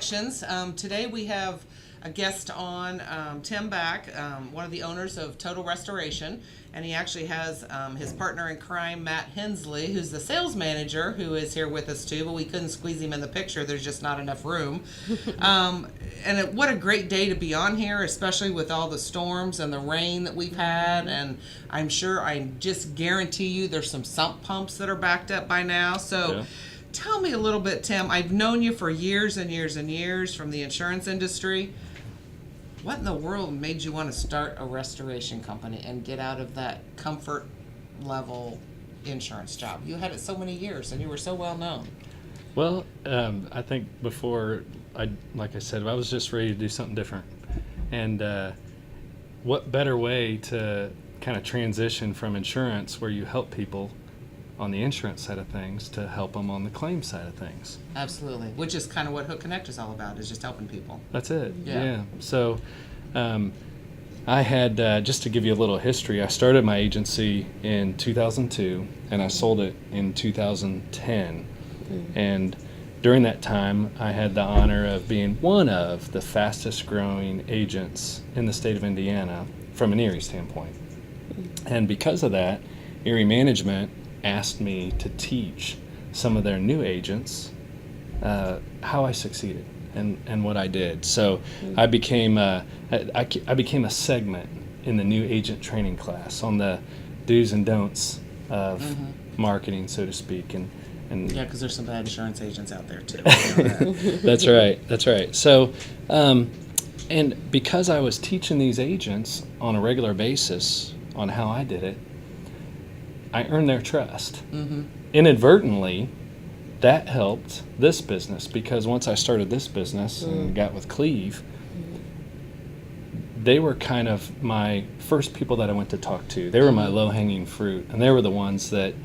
Connections. Today we have a guest on, Tim Back, one of the owners of Total Restoration, and he actually has his partner in crime, Matt Hensley, who's the sales manager, who is here with us too, but we couldn't squeeze him in the picture. There's just not enough room. What a great day to be on here, especially with all the storms and the rain that we've had, and I just guarantee you there's some sump pumps that are backed up by now. So. Yeah. Tell me a little bit, Tim. I've known you for years and years and years from the insurance industry. What in the world made you want to start a restoration company and get out of that comfort level insurance job? You had it so many years and you were so well known. Well, I think before, like I said, I was just ready to do something different. And what better way to kind of transition from insurance where you help people on the insurance side of things to help them on the claim side of things. Absolutely, which is kind of what Hook Connect is all about, is just helping people. That's it, yeah. So I had, just to give you a little history, I started my agency in 2002 and I sold it in 2010. And during that time, I had the honor of being one of the fastest growing agents in the state of Indiana from an Erie standpoint. And because of that, Erie management asked me to teach some of their new agents how I succeeded and what I did. So I became a segment in the new agent training class on the do's and don'ts of marketing, so to speak. And yeah, because there's some bad insurance agents out there too. That's right. So and because I was teaching these agents on a regular basis on how I did it, I earned their trust. Inadvertently, that helped this business, because once I started this business and got with Cleve, they were kind of my first people that I went to talk to. They were my low-hanging fruit, and they were the ones that,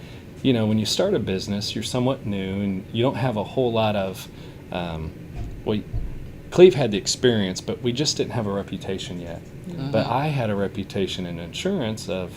you know, when you start a business, you're somewhat new and you don't have a whole lot of, Cleve had the experience, but we just didn't have a reputation yet. But I had a reputation in insurance of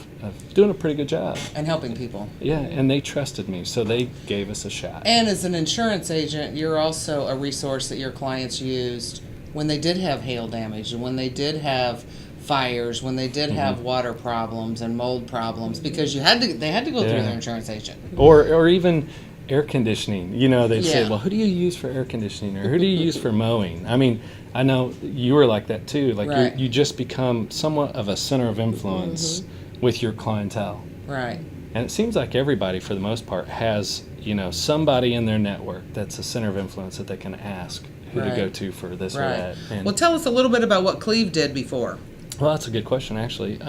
doing a pretty good job. And helping people. Yeah, and they trusted me, so they gave us a shot. And as an insurance agent, you're also a resource that your clients used when they did have hail damage, and when they did have fires, when they did have water problems and mold problems, because they had to go through their insurance agent. Or even air conditioning. You know, they say, well, who do you use for air conditioning, or who do you use for mowing? I mean, I know you were like that too. Like you just become somewhat of a center of influence with your clientele. Right. And it seems like everybody, for the most part, has, you know, somebody in their network that's a center of influence that they can ask who to go to for this or that. And well, tell us a little bit about what Cleve did before. Well, that's a good question, actually.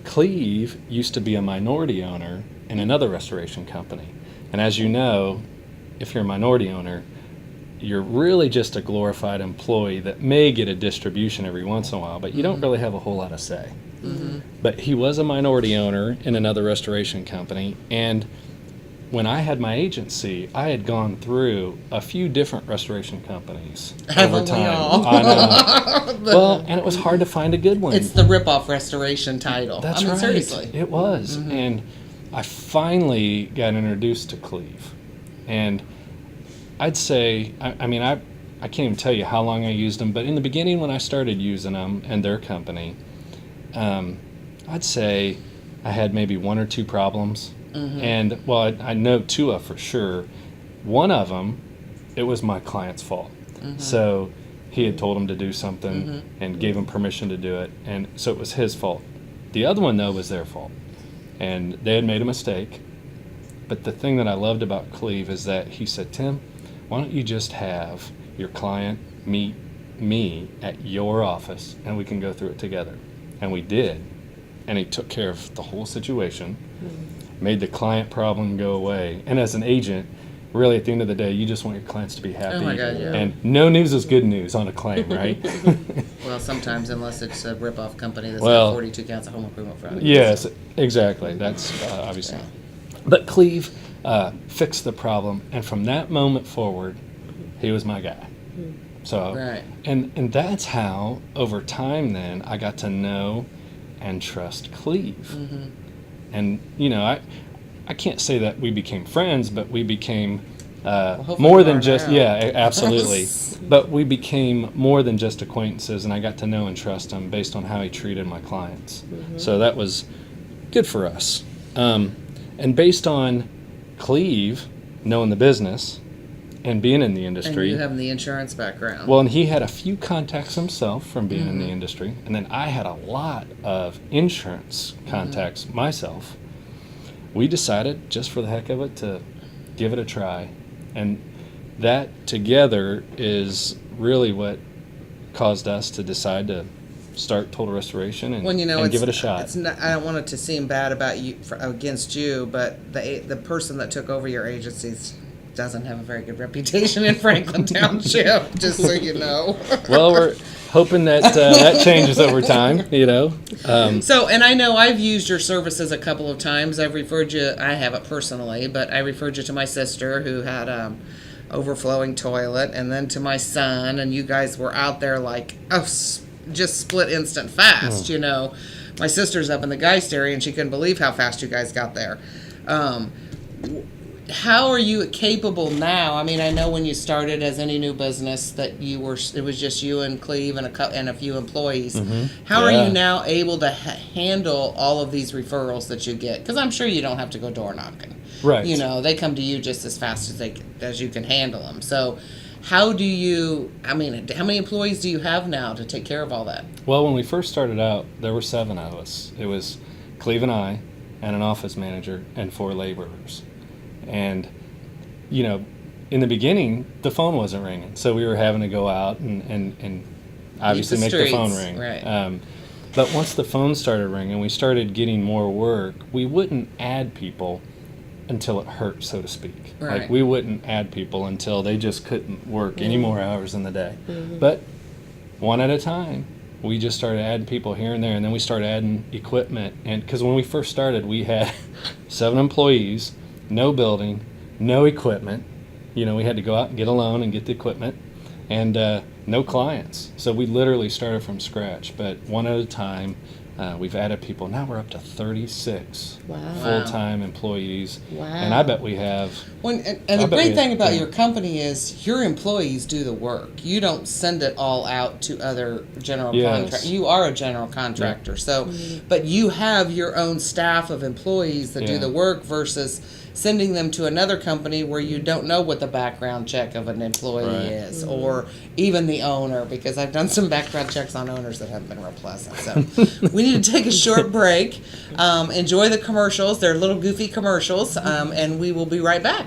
Cleve used to be a minority owner in another restoration company. And as you know, if you're a minority owner, you're really just a glorified employee that may get a distribution every once in a while, but you don't really have a whole lot of say. But he was a minority owner in another restoration company, and when I had my agency, I had gone through a few different restoration companies over time. I know. Well, and it was hard to find a good one. It's the rip-off restoration title. That's right. Seriously. It was. And I finally got introduced to Cleve. And I'd say, I can't even tell you how long I used them, but in the beginning when I started using them and their company, I'd say I had maybe one or two problems. And, well, I know two of for sure. One of them, it was my client's fault. So he had told him to do something and gave him permission to do it, and so it was his fault. The other one, though, was their fault. And they had made a mistake. But the thing that I loved about Cleve is that he said, Tim, why don't you just have your client meet me at your office and we can go through it together? And we did. And he took care of the whole situation, made the client problem go away. And as an agent, really at the end of the day, you just want your clients to be happy. Oh my God, yeah. And no news is good news on a claim, right? Well, sometimes, unless it's a rip-off company that's got 42 counts of home improvement fraud. Yes, exactly. That's obviously. Yeah. But Cleve fixed the problem, and from that moment forward, he was my guy. So, and that's how, over time then, I got to know and trust Cleve. And, you know, I can't say that we became friends, but we became hopefully more you than are just now. absolutely. But we became more than just acquaintances, and I got to know and trust him based on how he treated my clients. So that was good for us. And based on Cleve knowing the business and being in the And industry, you having the insurance background. well, and he had a few contacts himself from being in the industry, and then I had a lot of insurance contacts myself. We decided, just for the heck of it, to give it a try. And that together is really what caused us to decide to start Total Restoration and, Well, and give it a shot. It's not, I don't want it to seem bad about you against you, but the person that took over your agencies doesn't have a very good reputation in Franklin Township. Just so you know. Well, we're hoping that that changes over time. So, and I know I've used your services a couple of times. I've referred you. I haven't personally, but I referred you to my sister who had overflowing toilet, and then to my son, and you guys were out there like just split instant fast. My sister's up in the Geist area, and she couldn't believe how fast you guys got there. How are you capable now? I mean, I know when you started as any new business that it was just you and Cleve and a few employees. How are you now able to handle all of these referrals that you get? Because I'm sure you don't have to go door knocking. Right. They come to you just as fast as you can handle them. So how do you, how many employees do you have now to take care of all that? Well, when we first started out, there were 7 of us. It was Cleve and I, and an office manager, and 4 laborers. And, in the beginning, the phone wasn't ringing. So we were having to go out and obviously make the phone ring. Right. But once the phone started ringing, we started getting more work. We wouldn't add people until it hurt, so to speak. Right. Like, we wouldn't add people until they just couldn't work any more hours in the day. But one at a time, we just started adding people here and there, and then we started adding equipment. And because when we first started, we had 7 employees, no building, no equipment. We had to go out and get a loan and get the equipment, and no clients. So we literally started from scratch, but one at a time. We've added people. Now we're up to 36 full-time employees. Wow. And I bet we have... And the great thing about your company is your employees do the work. You don't send it all out to other general contractors. You are a general contractor. So, but you have your own staff of employees that do the work versus sending them to another company where you don't know what the background check of an employee is, or even the owner, because I've done some background checks on owners that haven't been real pleasant. So we need to take a short break. Enjoy the commercials. They're little goofy commercials, and we will be right back.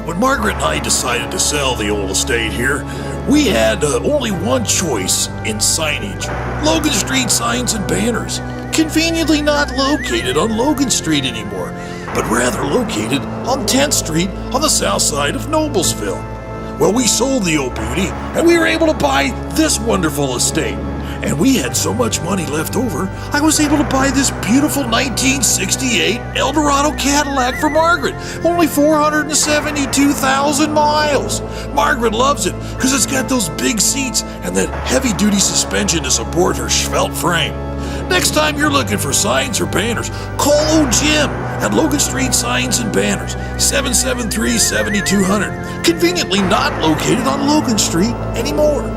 When Margaret and I decided to sell the old estate here, we had only one choice in signage: Logan Street signs and banners. Conveniently not located on Logan Street anymore, but rather located on 10th Street on the south side of Noblesville. Well, we sold the old beauty, and we were able to buy this wonderful estate. And we had so much money left over, I was able to buy this beautiful 1968 Eldorado Cadillac for Margaret. Only 472,000 miles. Margaret loves it because it's got those big seats and that heavy-duty suspension to support her svelte frame. Next time you're looking for signs or banners, call old Jim at Logan Street Signs and Banners, 773-7200. Conveniently not located on Logan Street anymore.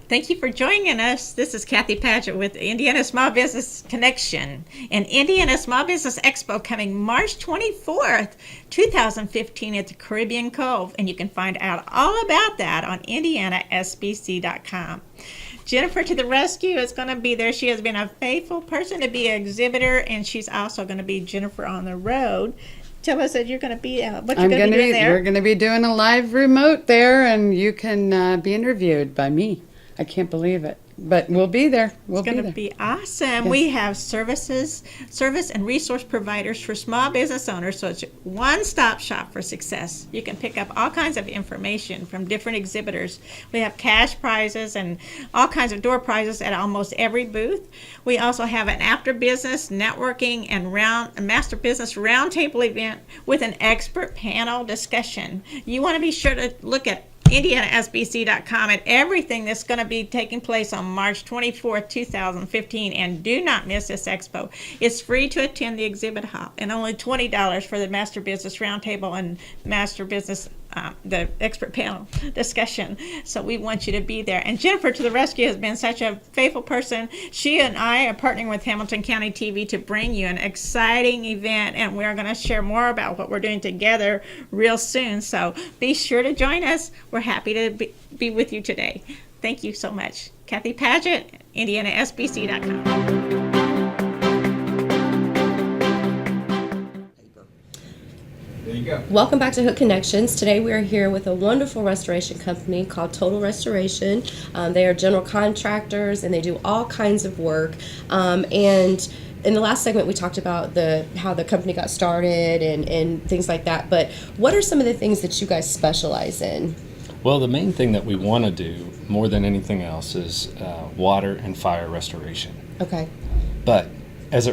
Thank you for joining us. This is Kathy Padgett with Indiana Small Business Connection and Indiana Small Business Expo coming March 24th, 2015 at the Caribbean Cove. And you can find out all about that on indianasbc.com. Jennifer to the rescue is going to be there. She has been a faithful person to be an exhibitor, and she's also going to be Jennifer on the road. Tell us that you're going to be, what you're going to be doing there. We're going to be doing a live remote there, and you can be interviewed by me. I can't believe it, but we'll be there. It's going to be awesome. Yes. We have service and resource providers for small business owners, so it's a one-stop shop for success. You can pick up all kinds of information from different exhibitors. We have cash prizes and all kinds of door prizes at almost every booth. We also have an after-business networking and a master business roundtable event with an expert panel discussion. You want to be sure to look at IndianaSBC.com, and everything that's going to be taking place on March 24th, 2015. And do not miss this expo. It's free to attend the exhibit hall and only $20 for the Master Business Roundtable and Master Business the expert panel discussion. So we want you to be there. And Jennifer to the rescue has been such a faithful person. She and I are partnering with Hamilton County TV to bring you an exciting event, and we're going to share more about what we're doing together real soon. So be sure to join us. We're happy to be with you today. Thank you so much. Kathy Paget, IndianaSBC.com. There you go. Welcome back to Hook Connections. Today we are here with a wonderful restoration company called Total Restoration. They are general contractors and they do all kinds of work. And in the last segment we talked about how the company got started and things like that. But what are some of the things that you guys specialize in? Well, the main thing that we want to do more than anything else is water and fire restoration. Okay. But as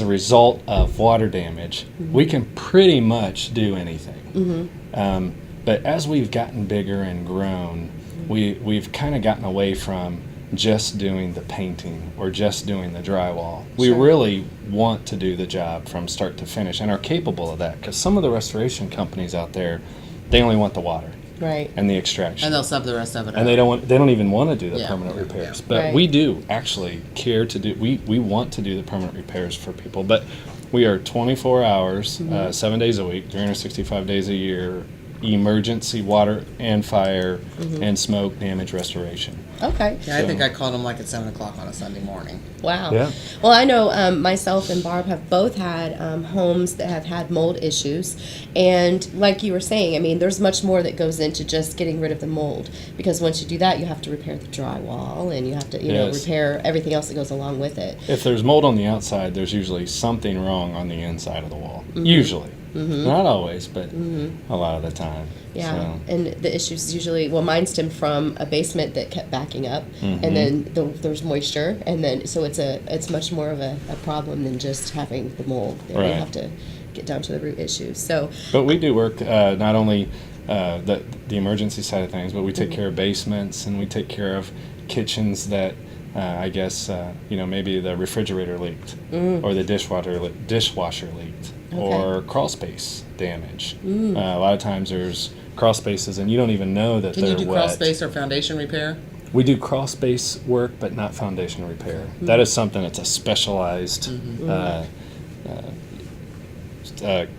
a result of water damage, we can pretty much do anything. But as we've gotten bigger and grown, we've kind of gotten away from just doing the painting or just doing the drywall. We really want to do the job from start to finish and are capable of that, because some of the restoration companies out there, they only want the water. Right. And the extraction. And they'll sub the rest of it And they don't even want to do the Yeah. permanent repairs. Yeah. But Right. we do actually care to do, we want to do the permanent repairs for people. But we are 24 hours, 7 days a week, 365 days a year, emergency water and fire and smoke damage restoration. Okay. Yeah, I think I called them like at 7 o'clock on a Sunday morning. Wow. Yeah. Well, I know myself and Barb have both had homes that have had mold issues. And like you were saying, I mean, there's much more that goes into just getting rid of the mold. Because once you do that, you have to repair the drywall and you have to, Yes. repair everything else that goes along with it. If there's mold on the outside, there's usually something wrong on the inside of the wall. Usually. Not always, but a lot of the time. Yeah, So, and the issues usually, well, mine stemmed from a basement that kept backing up, and then there's moisture, and then so it's much more of a problem than just having the mold. You Right. have to get down to the root issues. So, but we do work not only the emergency side of things, but we take care of basements and we take care of kitchens that I guess maybe the refrigerator leaked or the dishwasher leaked or crawl space damage. A lot of times there's crawl spaces and you don't even know that Can they're you do wet. crawl space or foundation repair? We do crawl space work, but not foundation repair. That is something that's a specialized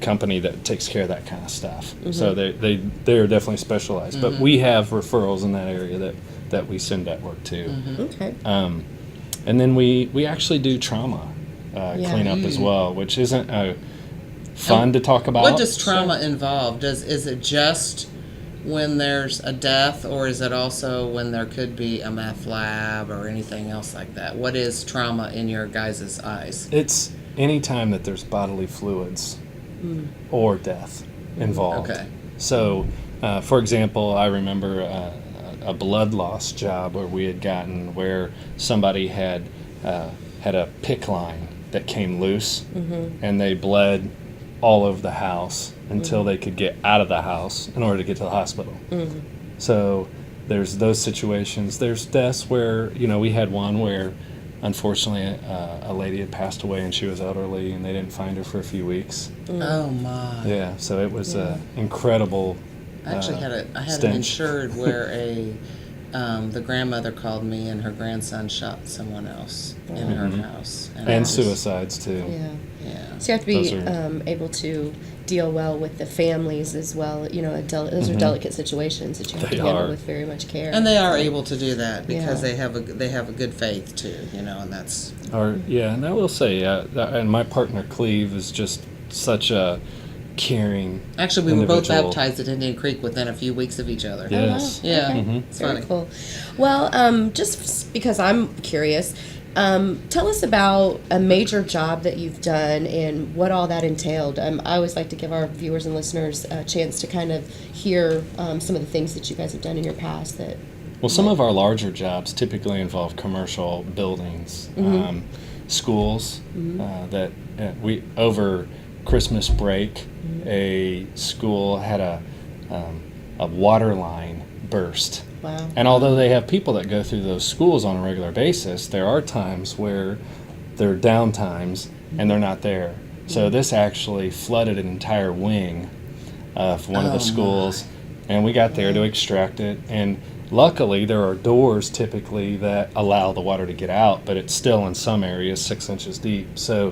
company that takes care of that kind of stuff. So they're definitely specialized. But we have referrals in that area that we send that work to. okay. And then we actually do trauma cleanup as well, which isn't fun to talk about. What does trauma involve? Is it just when there's a death, or is it also when there could be a meth lab or anything else like that? What is trauma in your guys' eyes? It's any time that there's bodily fluids or death involved. Okay. So, for example, I remember a blood loss job where we had gotten where somebody had a PICC line that came loose, and they bled all over the house until they could get out of the house in order to get to the hospital. So there's those situations. There's deaths where, we had one where unfortunately a lady had passed away and she was elderly and they didn't find her for a few weeks. Oh my! Yeah, so it was incredible. I actually had an stench. insured where the grandmother called me and her grandson shot someone else in her house. And it was- suicides too. Yeah. Yeah. So you have to be Those are- able to deal well with the families as well. Those are delicate situations that you have They to handle are. with very much care. And they are able to do that because Yeah. they have a good faith too, and that's And I will say, and my partner Cleve is just such a caring. actually we were both individual. baptized at Indian Creek within a few weeks of each other. Oh, wow. Yes. Yeah. Okay. It's Very funny. cool. Well, just because I'm curious, tell us about a major job that you've done and what all that entailed. I always like to give our viewers and listeners a chance to kind of hear some of the things that you guys have done in your past that. Well, some of our larger jobs typically involve commercial buildings, schools that we over Christmas break, a school had a water line burst. Wow. And although they have people that go through those schools on a regular basis, there are times where there are down times and they're not there. So this actually flooded an entire wing of one of the schools, and we got there to extract it. And luckily, there are doors typically that allow the water to get out, but it's still in some areas 6 inches deep. So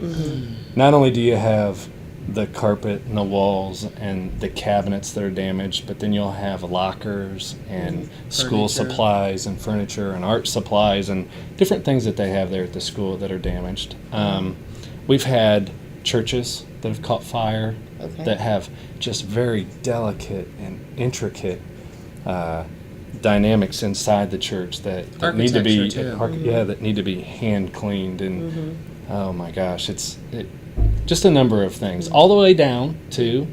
not only do you have the carpet and the walls and the cabinets that are damaged, but then you'll have lockers and school supplies and furniture and art supplies and different things that they have there at the school that are damaged. We've had churches that have caught fire that have just very delicate and intricate dynamics inside the church that need to be that need to be hand cleaned, and oh my gosh, it's just a number of things, all the way down to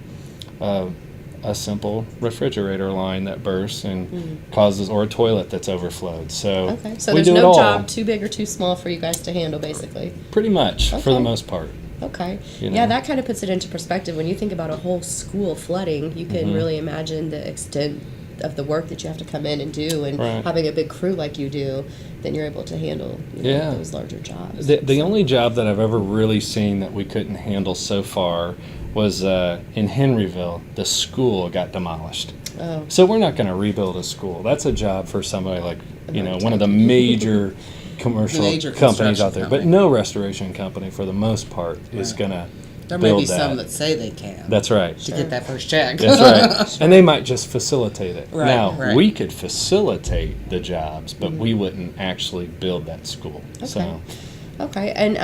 a simple refrigerator line that bursts and causes, or a toilet that's overflowed. So So we there's do it no all, job too big or too small for you guys to handle, basically. pretty much for the Okay. most part. Okay. You Yeah, know. that kind of puts it into perspective. When you think about a whole school flooding, you can really imagine the extent of the work that you have to come in and do, and Right. having a big crew like you do, then you're able to handle those larger jobs. The only job that I've ever really seen that we couldn't handle so far was in Henryville. The school got demolished. Oh. So we're not going to rebuild a school. That's a job for somebody like, one of the major commercial Major companies out construction there. But company. no restoration company, for the most part, is going to There may build be that. some that say they can That's right. to get that first check. That's right. And they might just facilitate it. Right, Now, right. we could facilitate the jobs, but we wouldn't actually build that school. So, Okay, and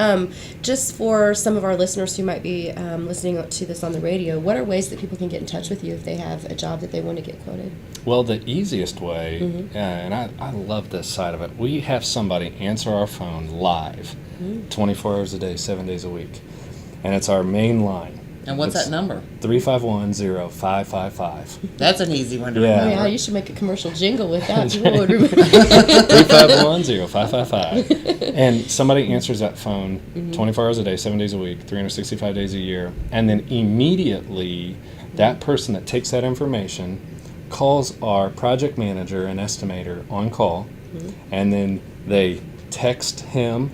just for some of our listeners who might be listening to this on the radio, what are ways that people can get in touch with you if they have a job that they want to get quoted? well, the easiest way, and I love this side of it, we have somebody answer our phone live 24 hours a day, 7 days a week. And it's our main line. And what's It's that number? 351-0555. That's an easy one to Yeah. Oh, remember. yeah, you should make a commercial jingle with that. People would remember. 351-0555. And somebody answers that phone 24 hours a day, 7 days a week, 365 days a year. And then immediately, that person that takes that information calls our project manager and estimator on call. And then they text him,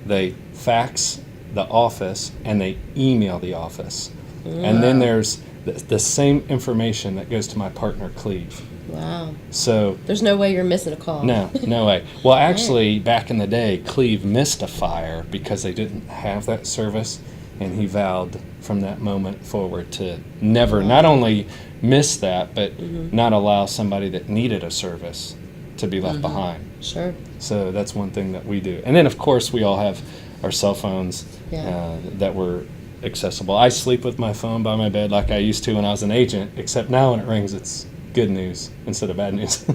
they fax the office, and they email the office. And then there's the same information that goes to my partner, Cleve. Wow. So There's no way you're missing a call. no way. Well, actually, back in the day, Cleve missed a fire because they didn't have that service, and he vowed from that moment forward to never, not only miss that, but not allow somebody that needed a service to be left behind. Sure. So that's one thing that we do. And then, of course, we all have our cell phones Yeah. that were accessible. I sleep with my phone by my bed like I used to when I was an agent, except now when it rings, it's good news instead of bad news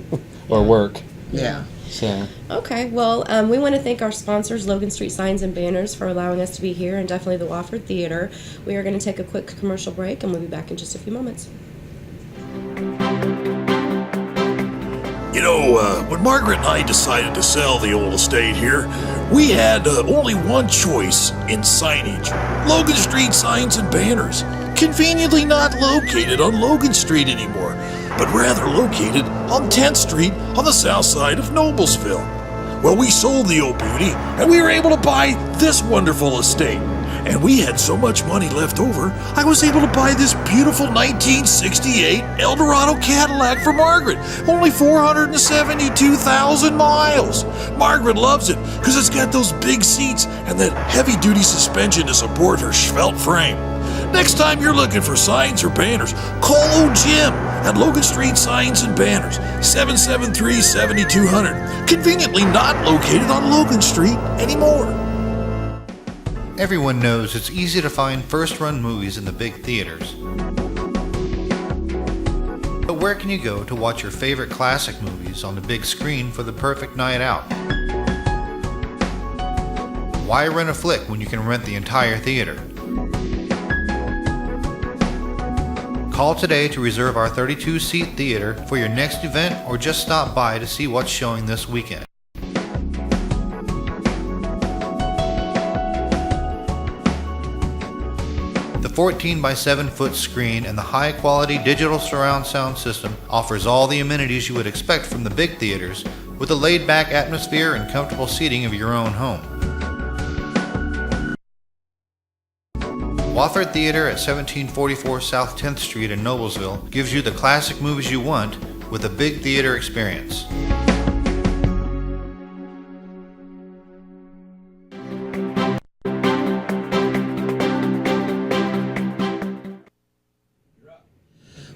or work. Yeah. So Okay, well, we want to thank our sponsors, Logan Street Signs and Banners, for allowing us to be here, and definitely the Wofford Theater. We are going to take a quick commercial break, and we'll be back in just a few moments. You know, when Margaret and I decided to sell the old estate here, we had only one choice in signage. Logan Street Signs and Banners. Conveniently not located on Logan Street anymore, but rather located on 10th Street on the south side of Noblesville. Well, we sold the old beauty, and we were able to buy this wonderful estate. And we had so much money left over, I was able to buy this beautiful 1968 Eldorado Cadillac for Margaret. Only 472,000 miles. Margaret loves it because it's got those big seats and that heavy-duty suspension to support her svelte frame. Next time you're looking for signs or banners, call old Jim at Logan Street Signs and Banners, 773-7200. Conveniently not located on Logan Street anymore. Everyone knows it's easy to find first-run movies in the big theaters. But where can you go to watch your favorite classic movies on the big screen for the perfect night out? Why rent a flick when you can rent the entire theater? Call today to reserve our 32-seat theater for your next event, or just stop by to see what's showing this weekend. The 14 by 7 foot screen and the high quality digital surround sound system offers all the amenities you would expect from the big theaters, with a laid back atmosphere and comfortable seating of your own home. Wofford Theater at 1744 South 10th Street in Noblesville gives you the classic movies you want with a big theater experience.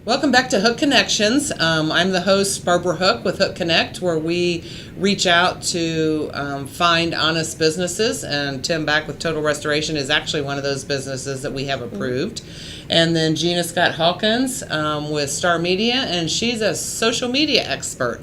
Welcome back to Hook Connections. I'm the host, Barbara Hook, with Hook Connect, where we reach out to find honest businesses, and Tim Back with Total Restoration is actually one of those businesses that we have approved. And then Gina Scott Hawkins with Star Media, and she's a social media expert.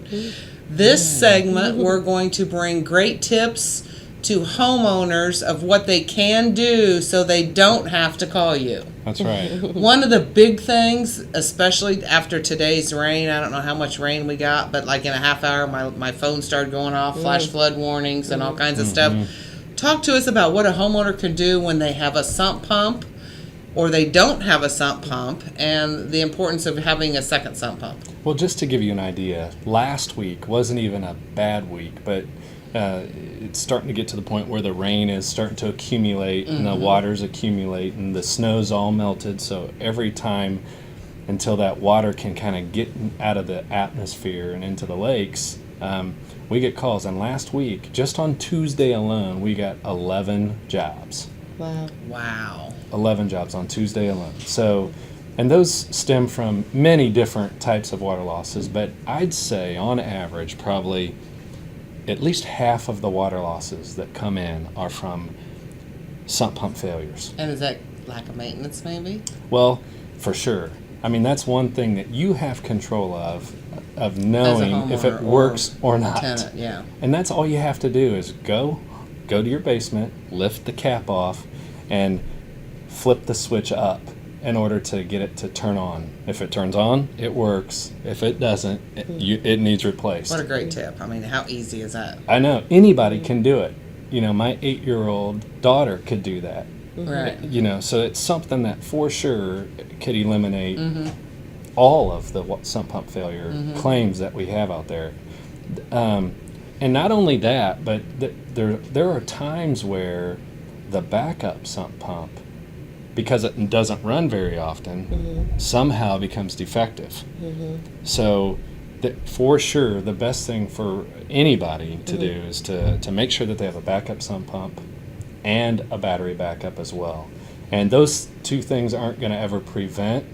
This segment, we're going to bring great tips to homeowners of what they can do so they don't have to call you. That's right. One of the big things, especially after today's rain, I don't know how much rain we got, but like in a half hour, my phone started going off, flash flood warnings and all kinds of stuff. Talk to us about what a homeowner can do when they have a sump pump or they don't have a sump pump, and the importance of having a second sump pump. Well, just to give you an idea, last week wasn't even a bad week, but it's starting to get to the point where the rain is starting to accumulate and the water's accumulate and the snow's all melted. So every time until that water can kind of get out of the atmosphere and into the lakes, we get calls. And last week, just on Tuesday alone, we got 11 jobs. Wow. 11 jobs on Tuesday alone. So, and those stem from many different types of water losses, but I'd say on average probably at least half of the water losses that come in are from sump pump failures. And is that lack of maintenance, maybe? Well, for sure. I mean, that's one thing that you have control of knowing if it works or not. Tenant, yeah. And that's all you have to do is go to your basement, lift the cap off, and flip the switch up in order to get it to turn on. If it turns on, it works. If it doesn't, it needs replaced. What a great tip. I mean, how easy is that? I know. Anybody can do it. You know, my 8-year-old daughter could do that. Right. You know, so it's something that for sure could eliminate all of the sump pump failure claims that we have out there. And not only that, but there are times where the backup sump pump, because it doesn't run very often, somehow becomes defective. So for sure, the best thing for anybody to do is to make sure that they have a backup sump pump and a battery backup as well. And those two things aren't going to ever prevent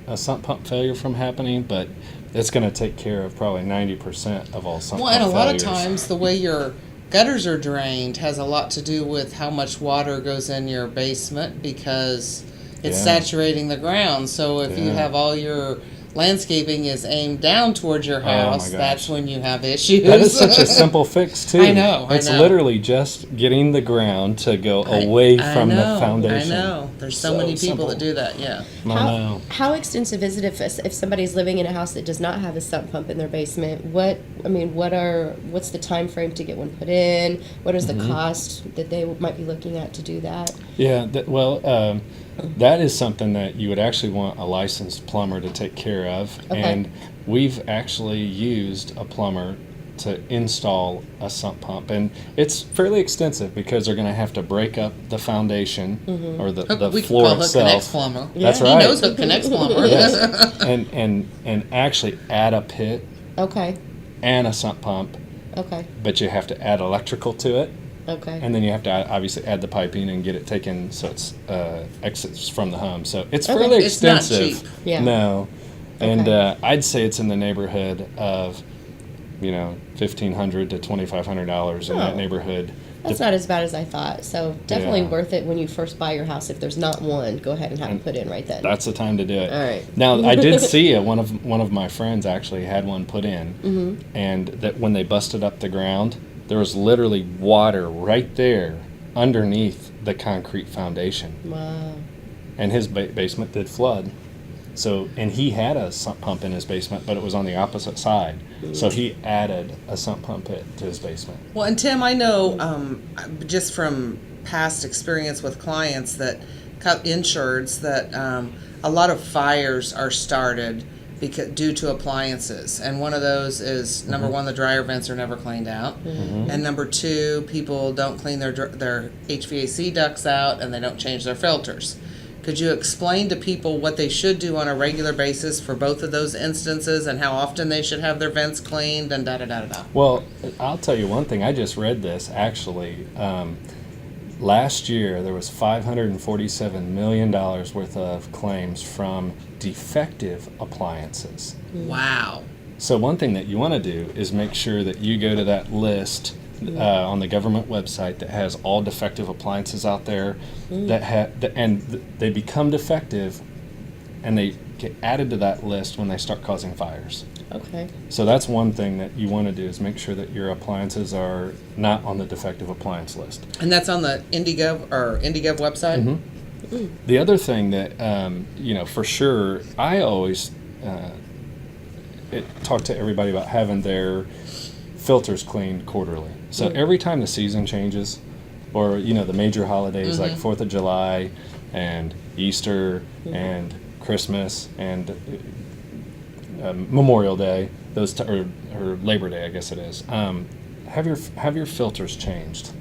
a sump pump failure from happening, but it's going to take care of probably 90% of all sump pump failures. Well, and a lot of times the way your gutters are drained has a lot to do with how much water goes in your basement, because it's saturating the ground. So if you have all your landscaping is aimed down towards your house, that's when you have issues. That is such a simple fix too. I know. It's literally just getting the ground to go away from the foundation. I know. There's so many people simple. that do that. Yeah. How extensive is it if somebody's living in a house that does not have a sump pump in their basement? What's the time frame to get one put in? What is the cost that they might be looking at to do that? Yeah. That is something that you would actually want a licensed plumber to take care of. Okay. And we've actually used a plumber to install a sump pump. And it's fairly extensive because they're going to have to break up the foundation or the We floor call Hook itself. Connect's plumber. That's He right. knows Hook Connect's plumber. Yes. and actually add a pit Okay. and a sump pump, Okay. but you have to add electrical to it. Okay. And then you have to obviously add the piping and get it taken so it's exits from the home. So it's fairly It's not extensive. cheap. Yeah. No. And Okay. I'd say it's in the neighborhood of, $1,500 to $2,500 in that neighborhood. That's not as bad as I thought. So definitely Yeah. worth it when you first buy your house. If there's not one, go ahead and have it put in right then. That's the time to do it. All right. Now I did see one of my friends actually had one put in, and that when they busted up the ground, there was literally water right there underneath the concrete foundation. Wow. And his basement did flood. So, and he had a sump pump in his basement, but it was on the opposite side. So he added a sump pump to his basement. Well, and Tim, I know just from past experience with clients that insureds that a lot of fires are started due to appliances, and one of those is number one, the dryer vents are never cleaned out, and number two, people don't clean their HVAC ducts out, and they don't change their filters. Could you explain to people what they should do on a regular basis for both of those instances, and how often they should have their vents cleaned, and da-da-da-da-da? Well, I'll tell you one thing. I just read this, actually. Last year, there was $547 million worth of claims from defective appliances. Wow. So one thing that you want to do is make sure that you go to that list on the government website that has all defective appliances out there they become defective, and they get added to that list when they start causing fires. Okay. So that's one thing that you want to do, is make sure that your appliances are not on the defective appliance list. And that's on the IndyGov website? The other thing that, for sure, I always talk to everybody about having their filters cleaned quarterly. So every time the season changes, or, the major holidays like 4th of July and Easter and Christmas and Memorial Day, or Labor Day, I guess it is, have your filters changed.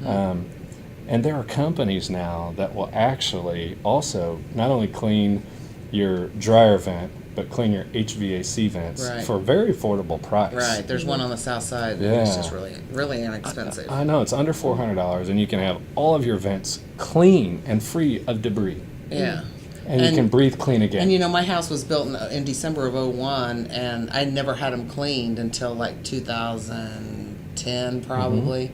And there are companies now that will actually also not only clean your dryer vent, but clean your HVAC vents for a very affordable price. Right. There's one on the south side. Yeah. It's just really, really inexpensive. I know, it's under $400, and you can have all of your vents clean and free of debris. Yeah. And you can breathe clean again. And my house was built in December of '01, and I never had them cleaned until like 2010 probably.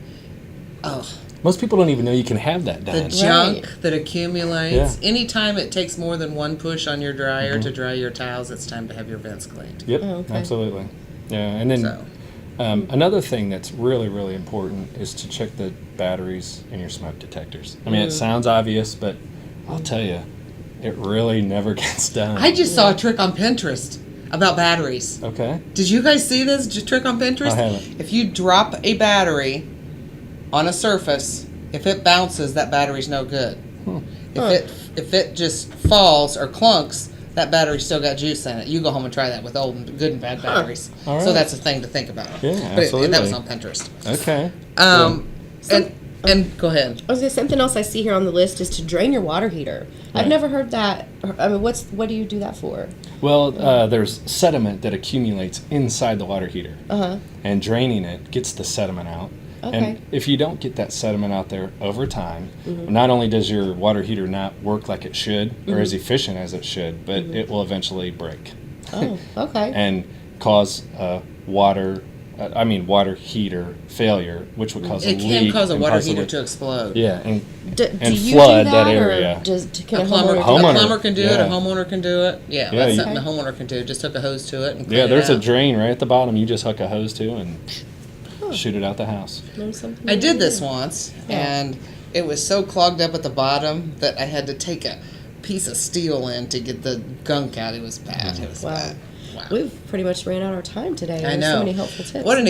Oh, most people don't even know you can have that done. the junk that accumulates. Yeah. Anytime it takes more than one push on your dryer to dry your tiles, it's time to have your vents cleaned. Yep, Oh, okay. absolutely. Yeah, and then So, another thing that's really, really important is to check the batteries in your smoke detectors. I mean, it sounds obvious, but I'll tell you, it really never gets done. I just saw a trick on Pinterest about batteries. Okay. Did you guys see this trick on Pinterest? I haven't. If you drop a battery on a surface, if it bounces, that battery's no good. If it just falls or clunks, that battery's still got juice in it. You go home and try that with old good and bad batteries. All So right. that's a thing to think about. Yeah, But absolutely. that was on Pinterest. Okay. And go ahead. I was gonna say, something else I see here on the list is to drain your water heater. I've Right. never heard that. I mean, what do you do that for? Well, there's sediment that accumulates inside the water heater, and draining it gets the sediment out. Okay. And if you don't get that sediment out there over time, not only does your water heater not work like it should or as efficient as it should, but it will eventually break Oh, okay. and cause water heater failure, which would cause It a can leak. cause a and water possibly- heater to explode. Yeah, and Do and you flood do that or area. can A a plumber, homeowner? can do it. A Yeah. homeowner can do it. Yeah, Yeah, that's you- something the homeowner can do. Just hook a hose to it and clean yeah, it there's a out. drain right at the bottom. You just hook a hose to and shoot it out the house. Learn something I did new. this once, and it was so clogged up at the bottom that I had to take a piece of steel in to get the gunk out. It was bad. It was Wow. bad. Wow. We've pretty much ran out our time today. I There's know. so many helpful tips. What an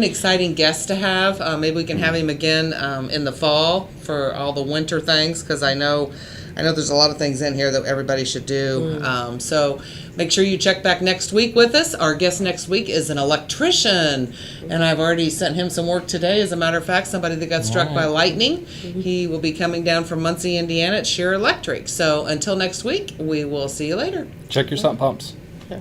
exciting guest to have. Maybe we can have him again in the fall for all the winter things, because I know there's a lot of things in here that everybody should do. So make sure you check back next week with us. Our guest next week is an electrician, and I've already sent him some work today. As a matter of fact, somebody that got struck by lightning. He will be coming down from Muncie, Indiana at Shear Electric. So until next week, we will see you later. Check your sump pumps. Okay.